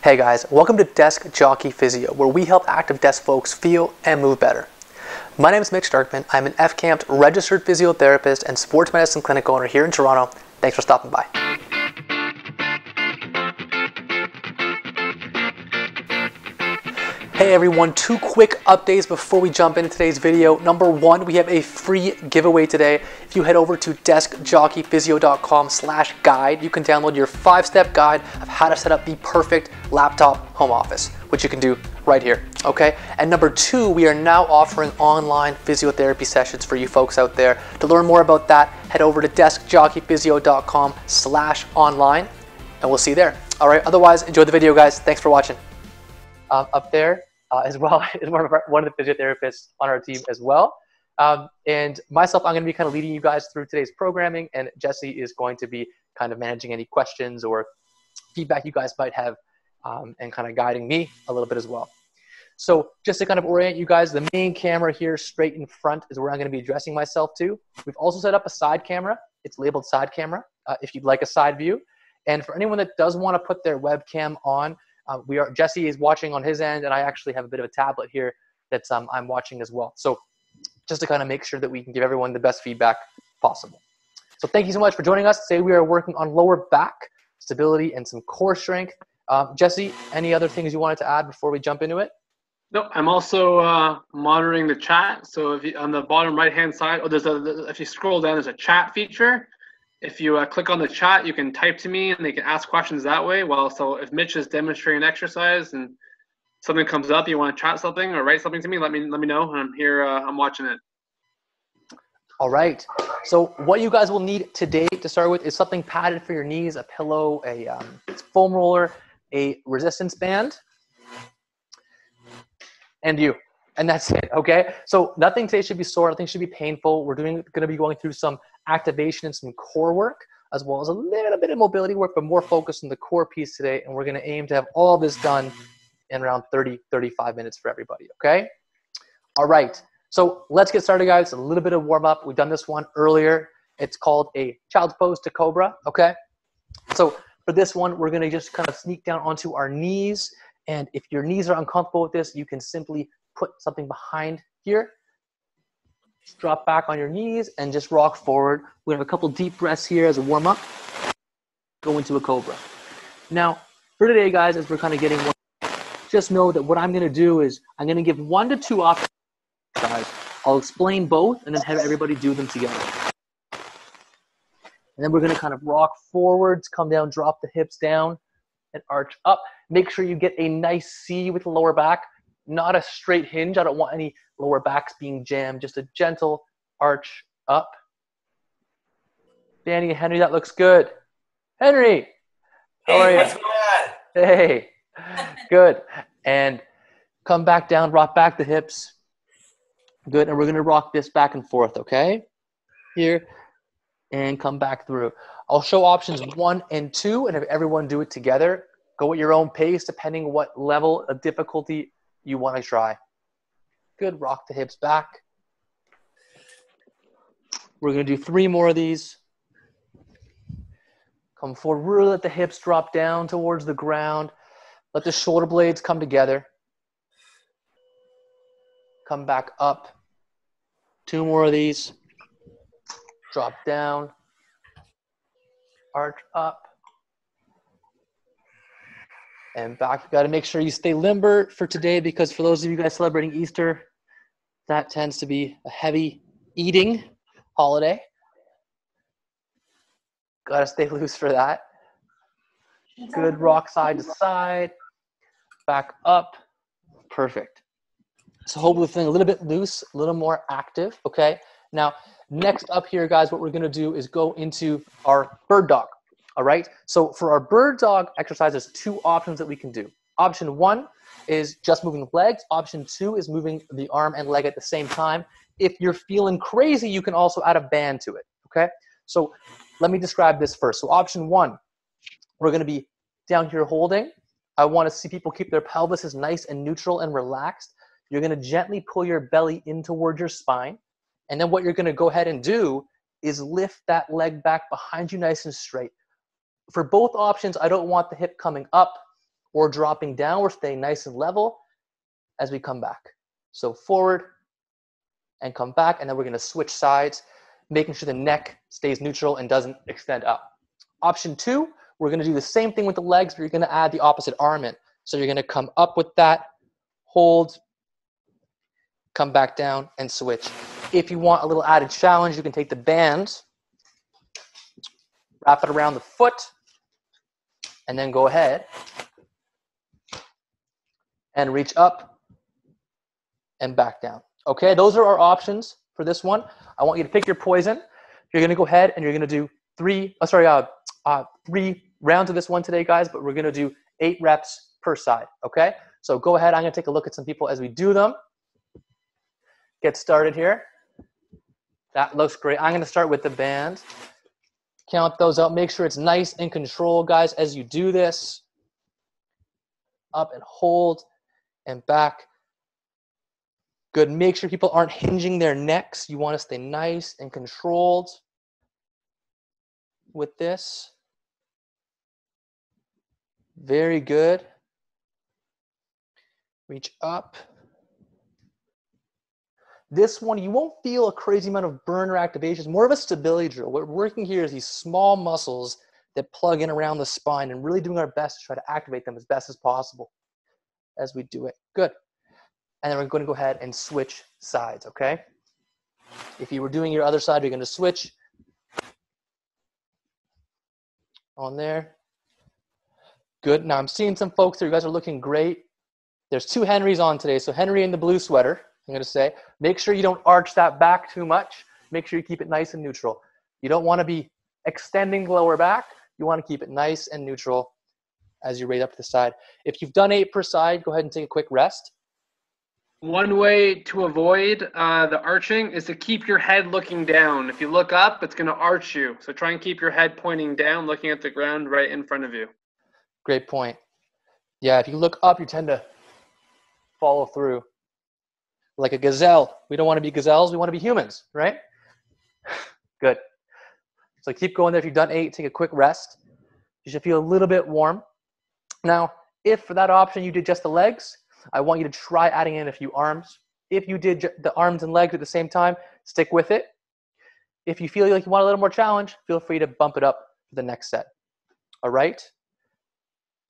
Hey guys, welcome to Desk Jockey Physio, where we help active desk folks feel and move better. My name is Mitch Starkman. I'm an FCAMP registered physiotherapist and sports medicine clinic owner here in Toronto. Thanks for stopping by. Hey everyone, two quick updates before we jump into today's video. Number one, we have a free giveaway today. If you head over to deskjockeyphysio.com/guide, you can download your 5-step guide of how to set up the perfect laptop home office, which you can do right here, okay? And number two, we are now offering online physiotherapy sessions for you folks out there. To learn more about that, head over to deskjockeyphysio.com/online, and we'll see you there. All right, otherwise, enjoy the video, guys. Thanks for watching. Up there as well is one of the physiotherapists on our team as well. And myself, I'm going to be kind of leading you guys through today's programming, and Jesse is going to be kind of managing any questions or feedback you guys might have and kind of guiding me a little bit as well. So just to kind of orient you guys, the main camera here straight in front is where I'm going to be addressing myself to. We've also set up a side camera. It's labeled side camera if you'd like a side view. And for anyone that does want to put their webcam on, Jesse is watching on his end, and I actually have a bit of a tablet here that I'm watching as well. So just to kind of make sure that we can give everyone the best feedback possible. So thank you so much for joining us. Today we are working on lower back stability and some core strength. Jesse, any other things you wanted to add before we jump into it? No, I'm also monitoring the chat. So if you, on the bottom right-hand side, if you scroll down, there's a chat feature. If you click on the chat, you can type to me and they can ask questions that way. Well, so if Mitch is demonstrating an exercise and something comes up, you want to chat something or write something to me, let me know. And I'm here, I'm watching it. All right. So what you guys will need today to start with is something padded for your knees, a pillow, a foam roller, a resistance band, and you. And that's it, okay? So nothing today should be sore, nothing should be painful. We're going to be going through some activation and some core work, as well as a little bit of mobility work, but more focused on the core piece today. And we're going to aim to have all this done in around 30-35 minutes for everybody, okay? All right, so let's get started, guys. A little bit of warm up. We've done this one earlier. It's called a child's pose to Cobra, okay? So for this one, we're going to just kind of sneak down onto our knees. And if your knees are uncomfortable with this, you can simply put something behind here. Just drop back on your knees and just rock forward. We have a couple deep breaths here as a warm up. Go into a Cobra. Now, for today, guys, as we're kind of getting one, just know that what I'm going to do is I'm going to give 1 to 2 options. I'll explain both and then have everybody do them together. And then we're going to kind of rock forwards, come down, drop the hips down, and arch up. Make sure you get a nice C with the lower back. Not a straight hinge. I don't want any lower backs being jammed. Just a gentle arch up. Danny and Henry, that looks good. Henry, how are you? What's going on? Hey, good. And come back down, rock back the hips. Good, and we're going to rock this back and forth, okay? Here, and come back through. I'll show options 1 and 2, and have everyone do it together. Go at your own pace, depending what level of difficulty you want to try. Good, rock the hips back. We're going to do 3 more of these. Come forward, really let the hips drop down towards the ground. Let the shoulder blades come together. Come back up. 2 more of these. Drop down. Arch up. And back. You've got to make sure you stay limber for today, because for those of you guys celebrating Easter, that tends to be a heavy eating holiday. Got to stay loose for that. Good, rock side to side. Back up. Perfect. So hopefully feeling a little bit loose, a little more active, okay? Now, next up here, guys, what we're going to do is go into our bird dog. All right, so for our bird dog exercise, there's 2 options that we can do. Option 1 is just moving the legs. Option 2 is moving the arm and leg at the same time. If you're feeling crazy, you can also add a band to it, okay? So let me describe this first. So option 1, we're going to be down here holding. I want to see people keep their pelvis nice and neutral and relaxed. You're going to gently pull your belly in towards your spine. And then what you're going to go ahead and do is lift that leg back behind you nice and straight. For both options, I don't want the hip coming up or dropping down. We're staying nice and level as we come back. So forward and come back, and then we're going to switch sides, making sure the neck stays neutral and doesn't extend up. Option 2, we're going to do the same thing with the legs, but you're going to add the opposite arm in. So you're going to come up with that, hold, come back down, and switch. If you want a little added challenge, you can take the band, wrap it around the foot, and then go ahead and reach up and back down. Okay, those are our options for this one. I want you to pick your poison. You're going to go ahead and you're going to do 3 rounds of this one today, guys, but we're going to do 8 reps per side, okay? So go ahead. I'm going to take a look at some people as we do them. Get started here. That looks great. I'm going to start with the band. Count those out. Make sure it's nice and controlled, guys, as you do this. Up and hold and back. Good. Make sure people aren't hinging their necks. You want to stay nice and controlled with this. Very good. Reach up. This one, you won't feel a crazy amount of burn or activation. It's more of a stability drill. What we're working here is these small muscles that plug in around the spine and really doing our best to try to activate them as best as possible as we do it. Good. And then we're going to go ahead and switch sides, okay? If you were doing your other side, you're going to switch on there. Good. Now I'm seeing some folks here. You guys are looking great. There's 2 Henrys on today. So Henry in the blue sweater, I'm going to say, make sure you don't arch that back too much. Make sure you keep it nice and neutral. You don't want to be extending the lower back. You want to keep it nice and neutral as you raise up to the side. If you've done 8 per side, go ahead and take a quick rest. One way to avoid the arching is to keep your head looking down. If you look up, it's going to arch you. So try and keep your head pointing down, looking at the ground right in front of you. Great point. Yeah, if you look up, you tend to follow through. Like a gazelle. We don't want to be gazelles. We want to be humans, right? Good. So keep going there. If you've done 8, take a quick rest. You should feel a little bit warm. Now, if for that option you did just the legs, I want you to try adding in a few arms. If you did the arms and legs at the same time, stick with it. If you feel like you want a little more challenge, feel free to bump it up for the next set. All right?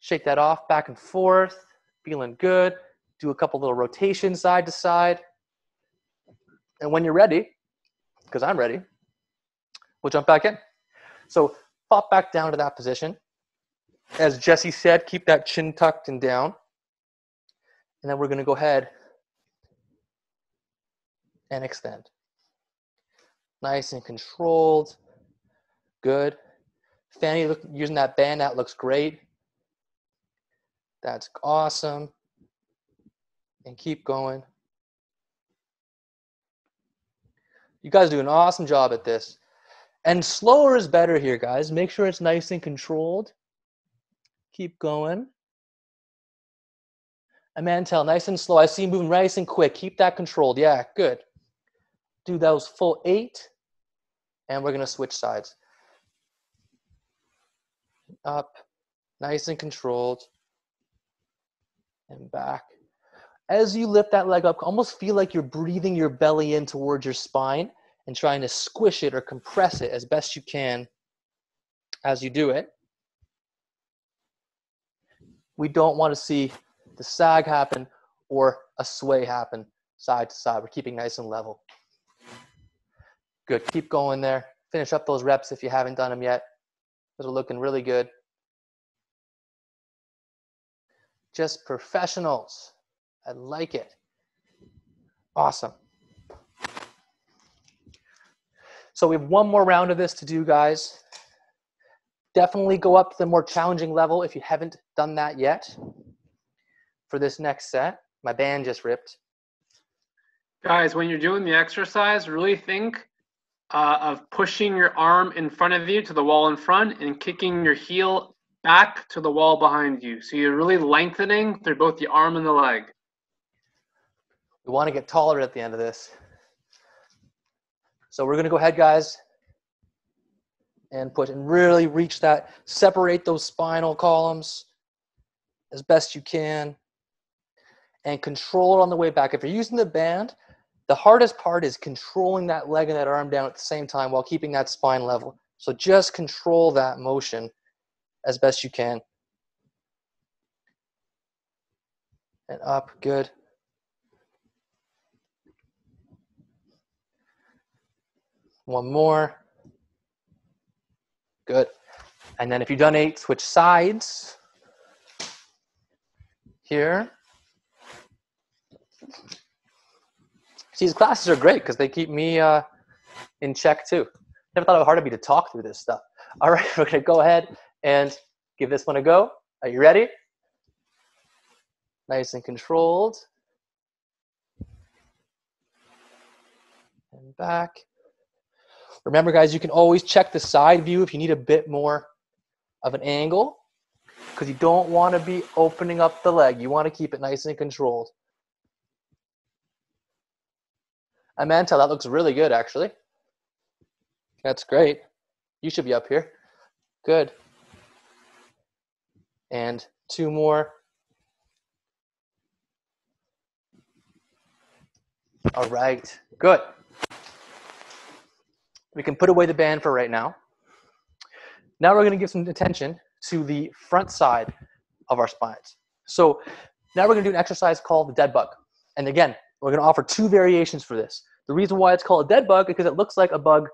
Shake that off, back and forth, feeling good. Do a couple little rotations side to side. And when you're ready, because I'm ready, we'll jump back in. So pop back down to that position. As Jesse said, keep that chin tucked and down. And then we're going to go ahead and extend. Nice and controlled. Good. Fanny, look, using that band, that looks great. That's awesome. And keep going. You guys do an awesome job at this. And slower is better here, guys. Make sure it's nice and controlled. Keep going. And Mantel, nice and slow. I see you moving nice and quick. Keep that controlled. Yeah, good. Do those full 8. And we're going to switch sides. Up. Nice and controlled. And back. As you lift that leg up, almost feel like you're breathing your belly in towards your spine and trying to squish it or compress it as best you can as you do it. We don't want to see the sag happen or a sway happen side to side. We're keeping nice and level. Good. Keep going there. Finish up those reps if you haven't done them yet. Those are looking really good. Just professionals. I like it. Awesome. So we have one more round of this to do, guys. Definitely go up to the more challenging level if you haven't done that yet. For this next set, my band just ripped. Guys, when you're doing the exercise, really think of pushing your arm in front of you to the wall in front and kicking your heel back to the wall behind you. So you're really lengthening through both the arm and the leg. We want to get taller at the end of this. So we're going to go ahead, guys, and push and really reach that. Separate those spinal columns as best you can and control it on the way back. If you're using the band, the hardest part is controlling that leg and that arm down at the same time while keeping that spine level. So just control that motion as best you can. And up, good. One more. Good. And then if you've done 8, switch sides. Here. These classes are great because they keep me in check too. Never thought it would hard to be to talk through this stuff. All right, we're going to go ahead and give this one a go. Are you ready? Nice and controlled. And back. Remember, guys, you can always check the side view if you need a bit more of an angle because you don't want to be opening up the leg. You want to keep it nice and controlled. Amanda, that looks really good, actually. That's great. You should be up here. Good. And 2 more. All right, good. We can put away the band for right now. Now we're going to give some attention to the front side of our spines. So now we're going to do an exercise called the dead bug. And again, we're going to offer 2 variations for this. The reason why it's called a dead bug is because it looks like a bug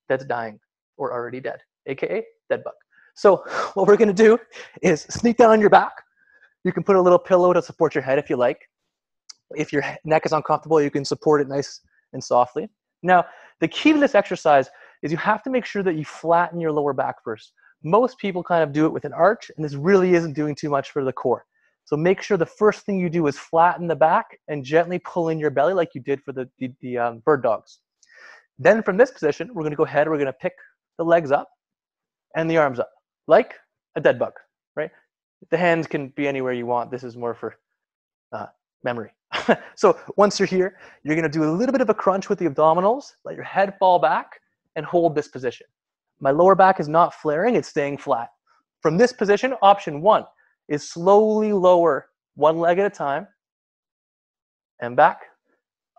that's dying or already dead, aka dead bug. So what we're going to do is sneak down on your back. You can put a little pillow to support your head if you like. If your neck is uncomfortable, you can support it nice and softly. Now, the key to this exercise is you have to make sure that you flatten your lower back first. Most people kind of do it with an arch, and this really isn't doing too much for the core. So make sure the first thing you do is flatten the back and gently pull in your belly like you did for the bird dogs. Then from this position, we're going to go ahead, we're going to pick the legs up and the arms up, like a dead bug, right? The hands can be anywhere you want. This is more for memory. So once you're here, you're going to do a little bit of a crunch with the abdominals, let your head fall back, and hold this position. My lower back is not flaring, it's staying flat. From this position, option 1 is slowly lower one leg at a time, and back,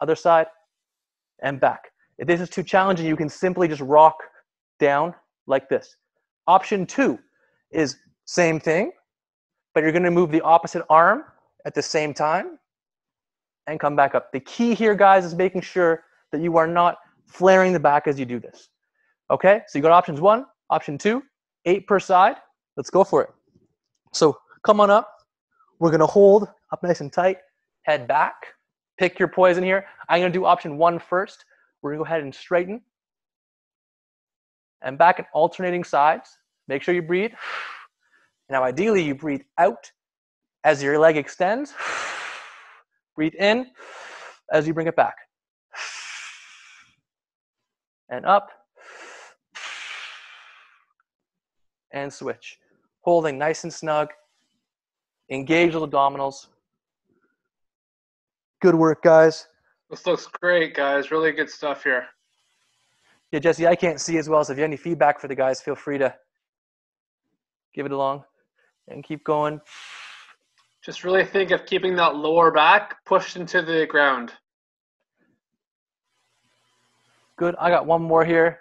other side, and back. If this is too challenging, you can simply just rock down like this. Option 2 is same thing, but you're going to move the opposite arm at the same time and come back up. The key here, guys, is making sure that you are not flaring the back as you do this. Okay, so you got options 1, option 2, 8 per side. Let's go for it. So come on up. We're going to hold up nice and tight, head back. Pick your poison here. I'm going to do option 1 first. We're going to go ahead and straighten. And back in alternating sides. Make sure you breathe. Now, ideally, you breathe out as your leg extends. Breathe in as you bring it back. And up. And switch. Holding nice and snug. Engage the abdominals. Good work, guys. This looks great, guys. Really good stuff here. Yeah, Jesse, I can't see as well, so if you have any feedback for the guys, feel free to give it along and keep going. Just really think of keeping that lower back pushed into the ground. Good. I got one more here.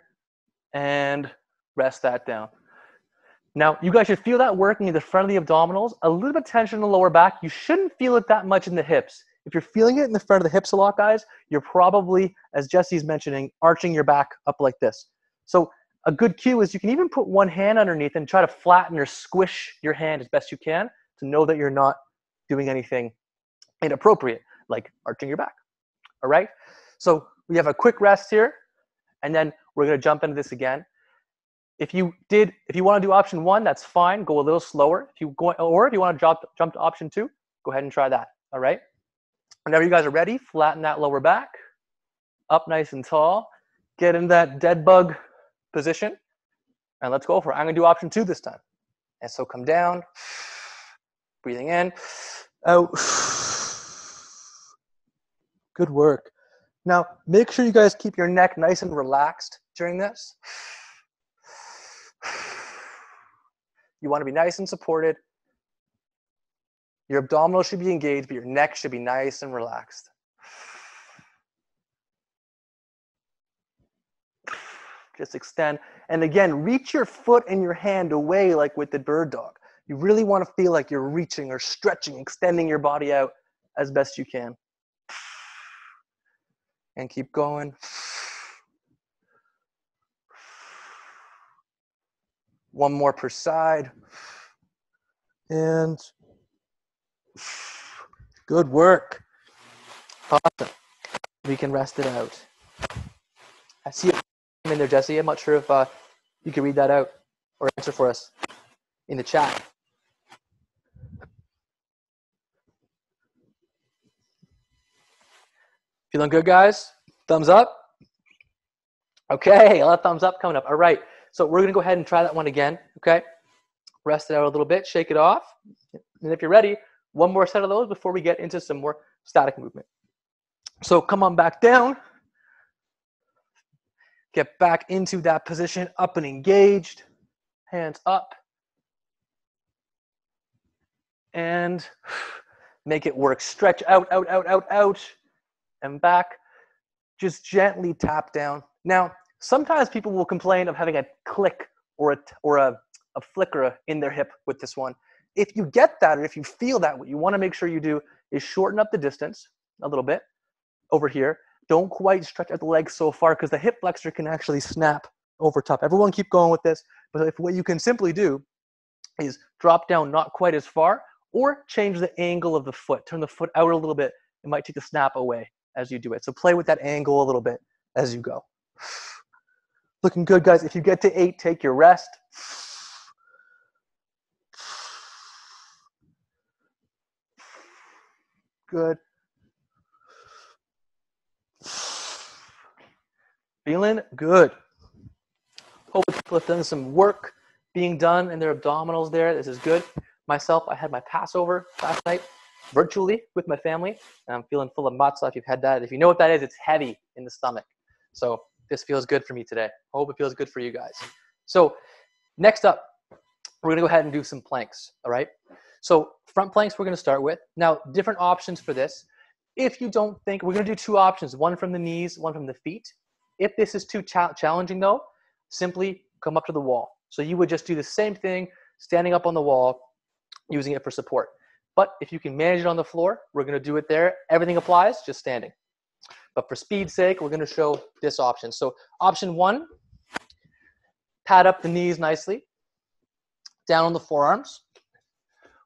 And rest that down. Now, you guys should feel that working in the front of the abdominals. A little bit of tension in the lower back. You shouldn't feel it that much in the hips. If you're feeling it in the front of the hips a lot, guys, you're probably, as Jesse's mentioning, arching your back up like this. So a good cue is you can even put one hand underneath and try to flatten or squish your hand as best you can to know that you're not doing anything inappropriate, like arching your back. All right? So we have a quick rest here, and then we're going to jump into this again. If you want to do option 1, that's fine. Go a little slower. If you want to jump to option 2, go ahead and try that. All right? Whenever you guys are ready, flatten that lower back, up nice and tall, get in that dead bug position, and let's go for it. I'm going to do option 2 this time. And so come down, breathing in, out. Good work. Now, make sure you guys keep your neck nice and relaxed during this. You want to be nice and supported. Your abdominals should be engaged, but your neck should be nice and relaxed. Just extend. And again, reach your foot and your hand away like with the bird dog. You really want to feel like you're reaching or stretching, extending your body out as best you can. And keep going. One more per side. And good work. Awesome. We can rest it out. I see it in there, Jesse. I'm not sure if you can read that out or answer for us in the chat. Feeling good, guys? Thumbs up? Okay, a lot of thumbs up coming up. All right, so we're going to go ahead and try that one again, okay? Rest it out a little bit, shake it off. And if you're ready, one more set of those before we get into some more static movement. So come on back down. Get back into that position, up and engaged. Hands up. And make it work. Stretch out, out, out, out, out, and back. Just gently tap down. Now, sometimes people will complain of having a click or a flicker in their hip with this one. If you get that, or if you feel that, what you want to make sure you do is shorten up the distance a little bit over here. Don't quite stretch out the legs so far because the hip flexor can actually snap over top. Everyone keep going with this. But what you can simply do is drop down not quite as far or change the angle of the foot. Turn the foot out a little bit. It might take the snap away as you do it. So play with that angle a little bit as you go. Looking good, guys. If you get to 8, take your rest. Good. Feeling good. Hope people have done some work being done in their abdominals there. This is good. Myself, I had my Passover last night virtually with my family, and I'm feeling full of matzah. If you've had that, if you know what that is, it's heavy in the stomach. So this feels good for me today. Hope it feels good for you guys. So next up, we're gonna go ahead and do some planks, all right? So front planks we're gonna start with. Now, different options for this. If you don't think, we're gonna do 2 options, one from the knees, one from the feet. If this is too challenging though, simply come up to the wall. So you would just do the same thing, standing up on the wall, using it for support. But if you can manage it on the floor, we're gonna do it there. Everything applies, just standing. But for speed's sake, we're gonna show this option. So option 1, pad up the knees nicely, down on the forearms.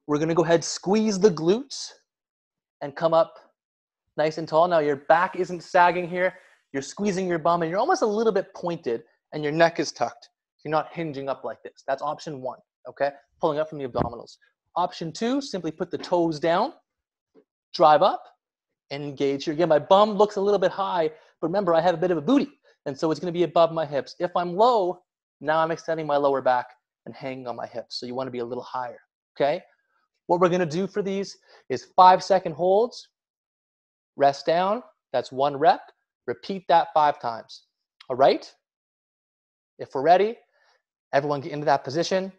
We're gonna go ahead, squeeze the glutes, and come up nice and tall. Now your back isn't sagging here. You're squeezing your bum, and you're almost a little bit pointed, and your neck is tucked. You're not hinging up like this. That's option 1, okay? Pulling up from the abdominals. Option 2, simply put the toes down, drive up, and engage here. Again, my bum looks a little bit high, but remember, I have a bit of a booty, and so it's gonna be above my hips. If I'm low, now I'm extending my lower back and hanging on my hips, so you wanna be a little higher, okay? What we're gonna do for these is 5-second holds, rest down, that's 1 rep, repeat that 5 times, all right? If we're ready, everyone get into that position,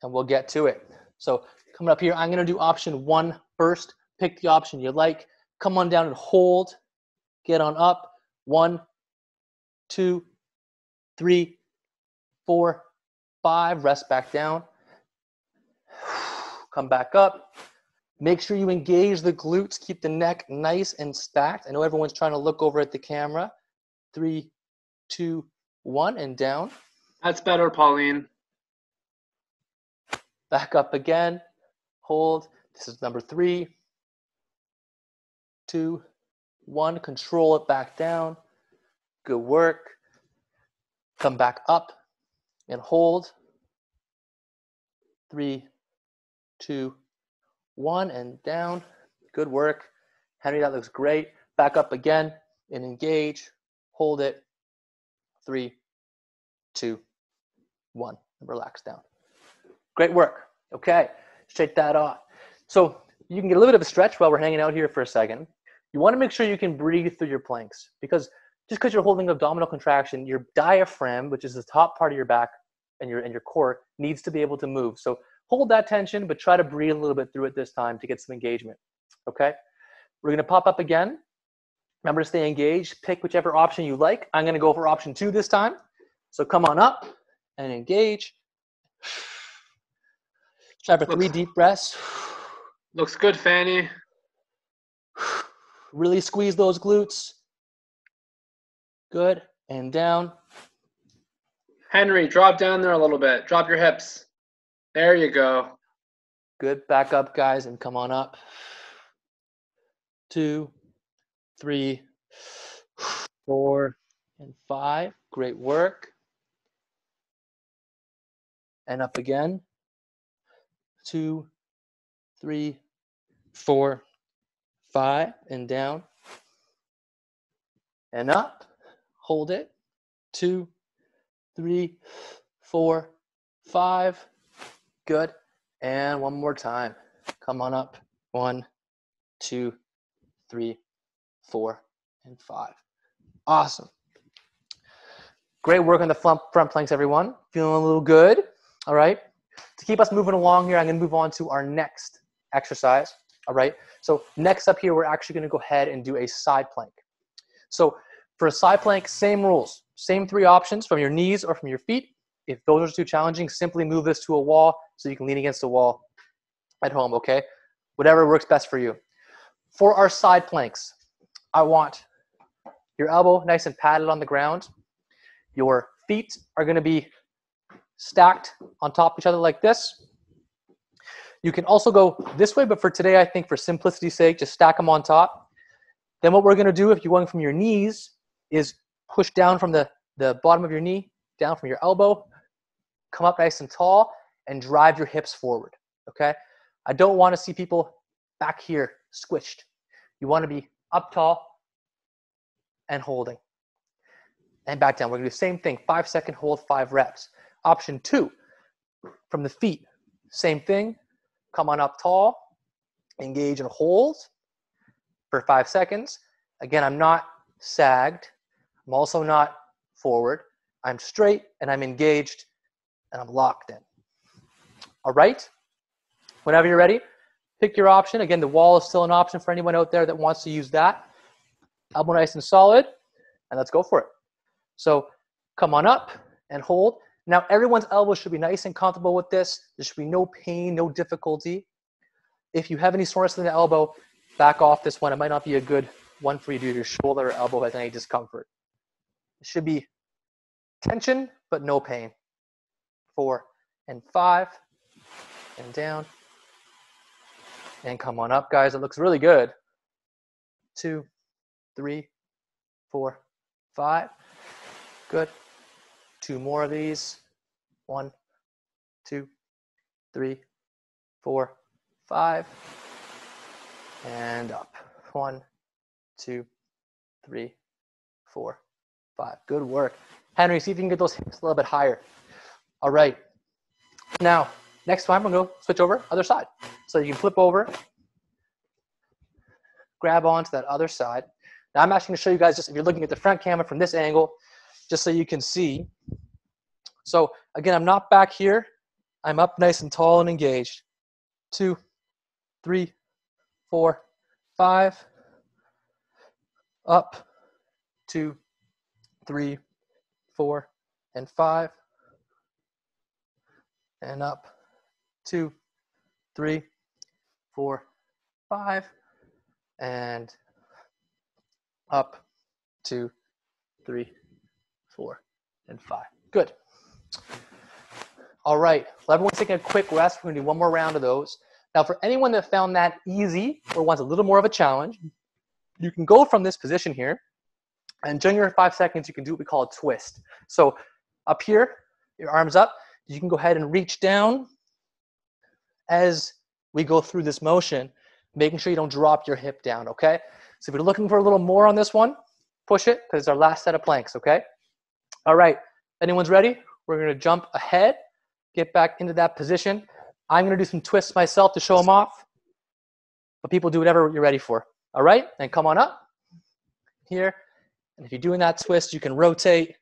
and we'll get to it. So coming up here, I'm gonna do option 1 first. Pick the option you like. Come on down and hold. Get on up. 1, 2, 3, 4, 5. Rest back down. Come back up. Make sure you engage the glutes. Keep the neck nice and stacked. I know everyone's trying to look over at the camera. 3, 2, 1, and down. That's better, Pauline. Back up again. Hold. This is number 3, 2, 1. Control it back down. Good work. Come back up and hold. 3, 2, 1, and down. Good work. Henry, that looks great. Back up again and engage. Hold it. 3, 2, 1. And relax down. Great work. Okay, shake that off. So you can get a little bit of a stretch while we're hanging out here for a second. You want to make sure you can breathe through your planks, because just because you're holding abdominal contraction, your diaphragm, which is the top part of your back and your core, needs to be able to move. So hold that tension, but try to breathe a little bit through it this time to get some engagement, okay? We're gonna pop up again. Remember to stay engaged. Pick whichever option you like. I'm gonna go for option 2 this time. So come on up and engage. Try for 3 deep breaths. Looks good, Fanny. Really squeeze those glutes. Good, and down. Henry, drop down there a little bit. Drop your hips. There you go. Good, back up, guys, and come on up. 2, 3, 4, and 5. Great work. And up again. 2, 3, 4, 5, and down. And up. Hold it. 2, 3, 4, 5. Good. And one more time. Come on up. 1, 2, 3, 4, and 5. Awesome. Great work on the front planks, everyone. Feeling a little good. All right. To keep us moving along here, I'm going to move on to our next exercise. All right. So next up here, we're actually going to go ahead and do a side plank. So for a side plank, same rules. Same 3 options from your knees or from your feet. If those are too challenging, simply move this to a wall so you can lean against the wall at home, okay? Whatever works best for you. For our side planks, I want your elbow nice and padded on the ground. Your feet are going to be stacked on top of each other like this. You can also go this way, but for today, I think for simplicity's sake, just stack them on top. Then what we're going to do if you're going from your knees is push down from the bottom of your knee, down from your elbow, come up nice and tall, and drive your hips forward, okay? I don't want to see people back here squished. You want to be up tall and holding. And back down. We're going to do the same thing. 5-second hold, 5 reps. Option 2, from the feet. Same thing. Come on up tall, engage and hold for 5 seconds. Again, I'm not sagged. I'm also not forward. I'm straight and I'm engaged and I'm locked in. All right? Whenever you're ready, pick your option. Again, the wall is still an option for anyone out there that wants to use that. Elbow nice and solid, and let's go for it. So come on up and hold. Now, everyone's elbow should be nice and comfortable with this. There should be no pain, no difficulty. If you have any soreness in the elbow, back off this one. It might not be a good one for you due to your shoulder or elbow has any discomfort. It should be tension, but no pain. 4 and 5, and down. And come on up, guys. It looks really good. 2, 3, 4, 5. Good. 2 more of these. 1, 2, 3, 4, 5. And up. 1, 2, 3, 4, 5. Good work. Henry, see if you can get those hips a little bit higher. All right. Now, next time we're going to switch over other side. So you can flip over, grab onto that other side. Now I'm actually going to show you guys just if you're looking at the front camera from this angle, just so you can see. So again, I'm not back here. I'm up nice and tall and engaged. 2, 3, 4, 5. Up. 2, 3, 4, and 5. And up. 2, 3, 4, 5. And up. 2, 3, 4, and 5. Good. All right. Well, everyone's taking a quick rest. We're going to do one more round of those. Now, for anyone that found that easy or wants a little more of a challenge, you can go from this position here. And during your 5 seconds, you can do what we call a twist. So up here, your arms up. You can go ahead and reach down as we go through this motion, making sure you don't drop your hip down, okay? So if you're looking for a little more on this one, push it because it's our last set of planks, okay? All right. Anyone's ready? We're going to jump ahead, get back into that position. I'm going to do some twists myself to show them off, but people do whatever you're ready for. All right? And come on up here. And if you're doing that twist, you can rotate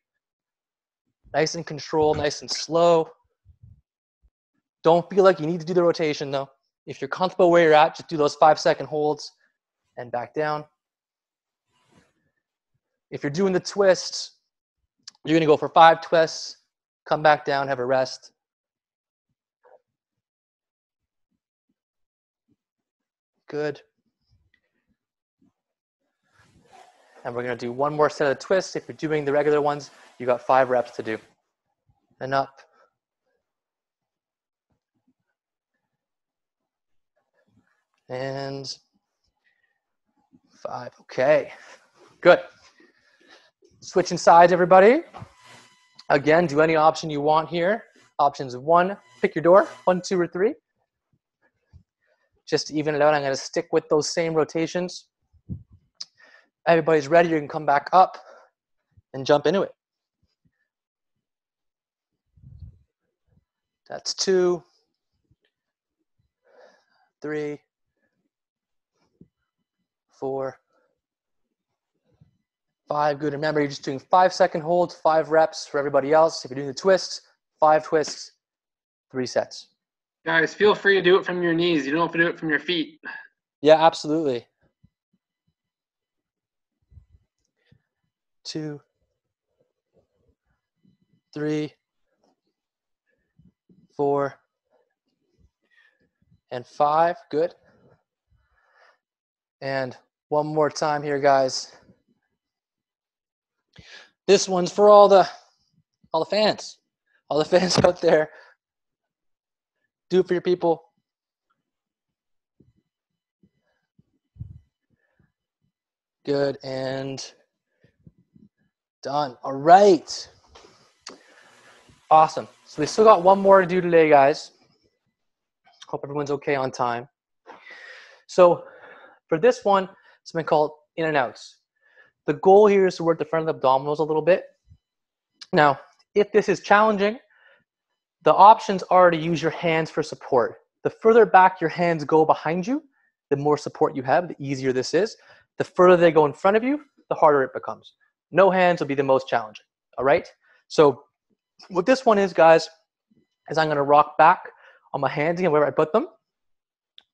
nice and controlled, nice and slow. Don't feel like you need to do the rotation though. If you're comfortable where you're at, just do those 5-second holds and back down. If you're doing the twists, you're going to go for 5 twists, come back down, have a rest. Good. And we're going to do one more set of twists. If you're doing the regular ones, you got 5 reps to do. And up. And 5. Okay. Good. Switching sides, everybody. Again, do any option you want here. Options 1, pick your door. 1, 2, or 3. Just to even it out, I'm going to stick with those same rotations. Everybody's ready. You can come back up and jump into it. That's 2, 3, 4, 5. Good. Remember, you're just doing 5-second holds, 5 reps for everybody else. If you're doing the twists, 5 twists, 3 sets. Guys, feel free to do it from your knees. You don't have to do it from your feet. Yeah, absolutely. 2, 3, 4, and 5. Good. And one more time here, guys. This one's for all the fans. All the fans out there. Do it for your people. Good, and done. All right. Awesome. So we still got one more to do today, guys. Hope everyone's okay on time. So for this one, it's been called in and outs. The goal here is to work the front of the abdominals a little bit. Now, if this is challenging, the options are to use your hands for support. The further back your hands go behind you, the more support you have, the easier this is. The further they go in front of you, the harder it becomes. No hands will be the most challenging, all right? So what this one is, guys, is I'm gonna rock back on my hands again, wherever I put them,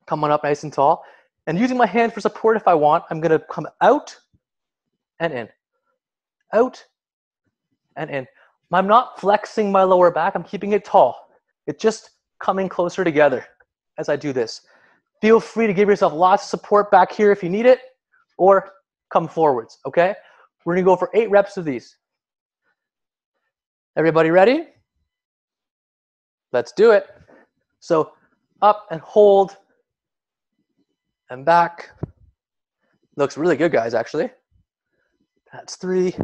coming up nice and tall, and using my hand for support if I want, I'm gonna come out and in, out and in. I'm not flexing my lower back, I'm keeping it tall. It's just coming closer together as I do this. Feel free to give yourself lots of support back here if you need it, or come forwards, okay? We're gonna go for 8 reps of these. Everybody ready? Let's do it. So up and hold and back. Looks really good, guys, actually. That's 3.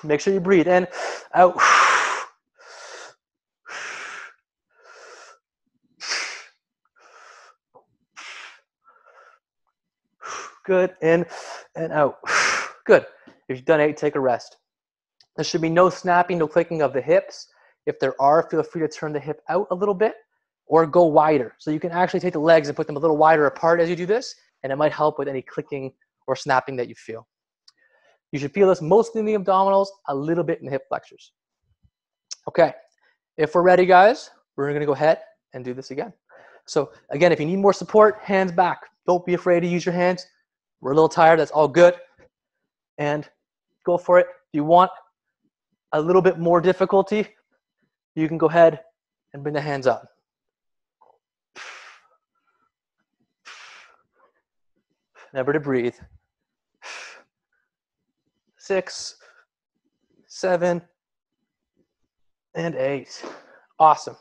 Make sure you breathe in, out. Good, in and out. Good. If you've done 8, take a rest. There should be no snapping, no clicking of the hips. If there are, feel free to turn the hip out a little bit or go wider. So you can actually take the legs and put them a little wider apart as you do this, and it might help with any clicking or snapping that you feel. You should feel this mostly in the abdominals, a little bit in the hip flexors. Okay, if we're ready, guys, we're gonna go ahead and do this again. So again, if you need more support, hands back. Don't be afraid to use your hands. We're a little tired, that's all good. And go for it. If you want a little bit more difficulty, you can go ahead and bring the hands up. Never to breathe. 6, 7, and 8. Awesome.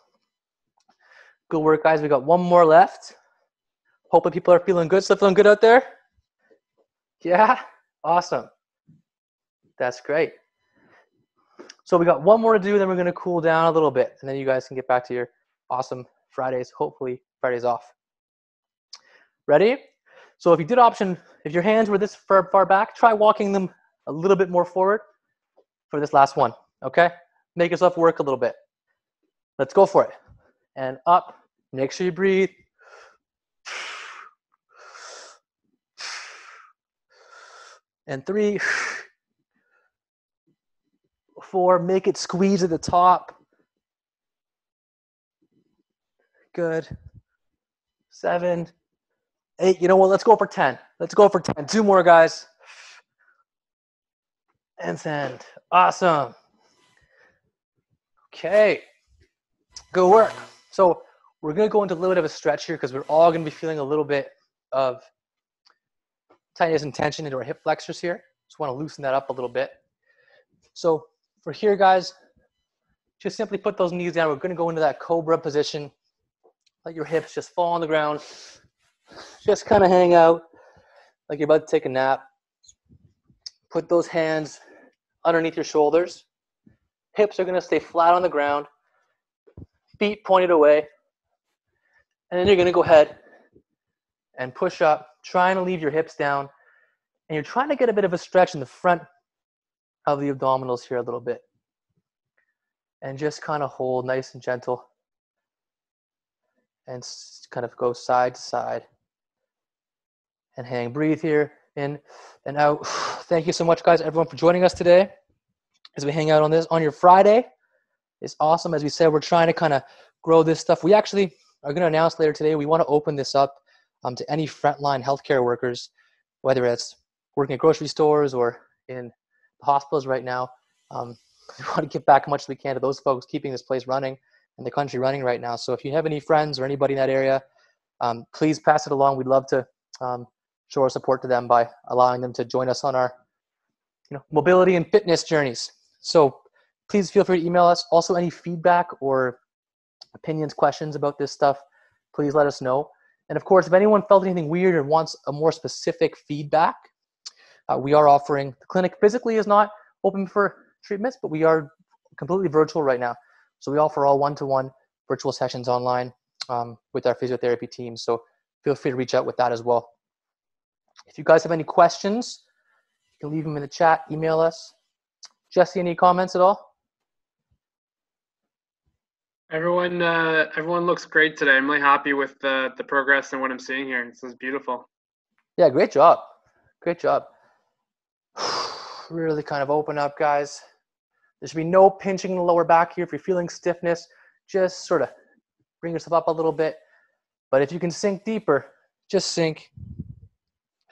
Good work, guys. We got one more left. Hopefully people are feeling good. Still feeling good out there? Yeah? Awesome. That's great. So we got one more to do, then we're going to cool down a little bit, and then you guys can get back to your awesome Fridays, hopefully Fridays off. Ready? So if your hands were this far back, try walking them a little bit more forward for this last one, okay? Make yourself work a little bit. Let's go for it. And up, make sure you breathe. And 3, 4, make it squeeze at the top. Good. 7, 8. You know what? Let's go for 10. Let's go for 10. 2 more, guys. And send. Awesome. Okay. Good work. So we're going to go into a little bit of a stretch here because we're all going to be feeling a little bit of tightness and tension into our hip flexors here. Just want to loosen that up a little bit. So for here, guys, just simply put those knees down. We're going to go into that Cobra position. Let your hips just fall on the ground. Just kind of hang out like you're about to take a nap. Put those hands underneath your shoulders. Hips are going to stay flat on the ground. Feet pointed away. And then you're going to go ahead and push up, trying to leave your hips down. And you're trying to get a bit of a stretch in the front of the abdominals here a little bit. And just kind of hold nice and gentle. And kind of go side to side. And hang. Breathe here, in and out. Thank you so much, guys, everyone, for joining us today as we hang out on this. On your Friday, it's awesome. As we said, we're trying to kind of grow this stuff. We actually are going to announce later today, we want to open this up to any frontline healthcare workers, whether it's working at grocery stores or in the hospitals right now. We want to give back as much as we can to those folks keeping this place running and the country running right now. So if you have any friends or anybody in that area, please pass it along. We'd love to show our support to them by allowing them to join us on our mobility and fitness journeys. So please feel free to email us. Also, any feedback or opinions, questions about this stuff, please let us know. And of course, if anyone felt anything weird or wants a more specific feedback, we are offering, the clinic physically is not open for treatments, but we are completely virtual right now. So we offer all one-to-one virtual sessions online with our physiotherapy team. So feel free to reach out with that as well. If you guys have any questions, you can leave them in the chat, email us. Jesse, any comments at all? Everyone looks great today. I'm really happy with the progress and what I'm seeing here. This is beautiful. Yeah, great job. Great job. Really kind of open up, guys. There should be no pinching in the lower back here. If you're feeling stiffness, just sort of bring yourself up a little bit. But if you can sink deeper, just sink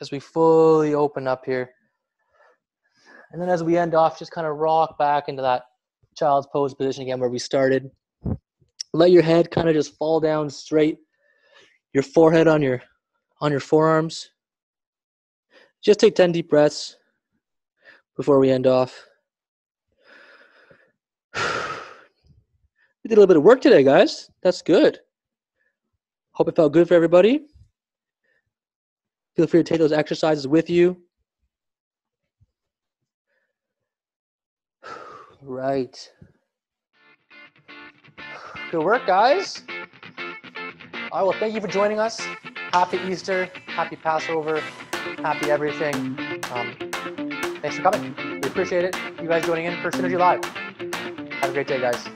as we fully open up here. And then as we end off, just kind of rock back into that child's pose position again where we started. Let your head kind of just fall down straight. Your forehead on your forearms. Just take 10 deep breaths before we end off. We did a little bit of work today, guys. That's good. Hope it felt good for everybody. Feel free to take those exercises with you. Right. Good work, guys. All right, well, thank you for joining us. Happy Easter, happy Passover, happy everything. Thanks for coming. We appreciate it. You guys joining in for Synergy Live. Have a great day, guys.